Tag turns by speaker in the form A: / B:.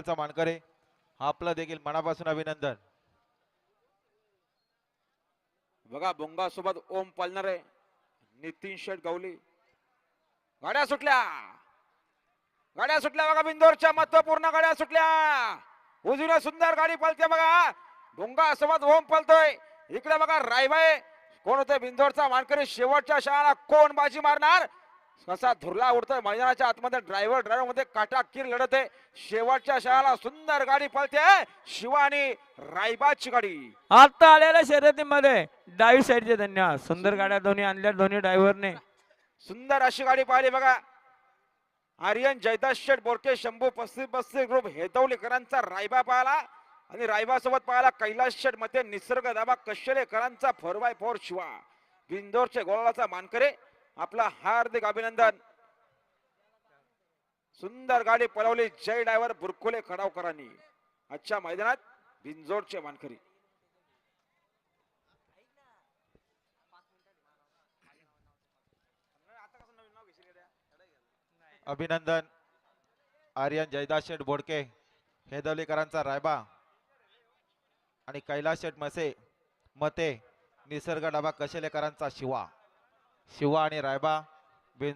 A: चा मानकरी आपलं देखील मनापासून अभिनंदन.
B: बघा बोंगा सोबत ओम पळणार आहे. नितीन शेठ गवली गाड्या सुटल्या बघा बिंदोरच्या महत्वपूर्ण गाड्या सुटल्या. उजवीने सुंदर गाडी पळते बघा. भोंगा सोबत ओम पळतोय. इकडे बघा रायबाई कोण होते बिंदोरचा मानकरी. शेवटच्या क्षणाला कोण बाजी मारणार कसा धुरला उडतोय मैदानाच्या आतमध्ये. ड्रायव्हर मध्ये काटाकीर लढत आहे. शेवटच्या क्षणाला सुंदर गाडी पळते शिवा आणि रायबाची गाडी.
C: आता आलेल्या शर्यतीमध्ये डावी साईडचे धन्यवाद. सुंदर गाड्या दोन्ही आणल्या दोन्ही ड्रायव्हरने.
B: सुंदर अशी गाडी पाहिली बघा. आर्यन जयदास शेठ बोरके शंभू 35 ग्रुप हेतवलीकरांचा रायबा पाहिला आणि रायबा सोबत पाहिला कैलास शेठ मध्ये निसर्ग दाबा कशेलेकरांचा 4x4 शिवा. बिंदोरचे गोळाचा मानकरे आपला हार्दिक अभिनंदन. सुंदर गाडी पळवली जय ड्रायव्हर बुरकुले खडावकरांनी. आजच्या मैदानात बिंजोरचे मानकरी.
A: अभिनंदन आर्यन जयदास शेठ बोडके हेदवलीकरांचा रायबा आणि कैलास शेठ मते निसर्ग डाबा कशेलेकरांचा शिवा. शिवा आणि रायबा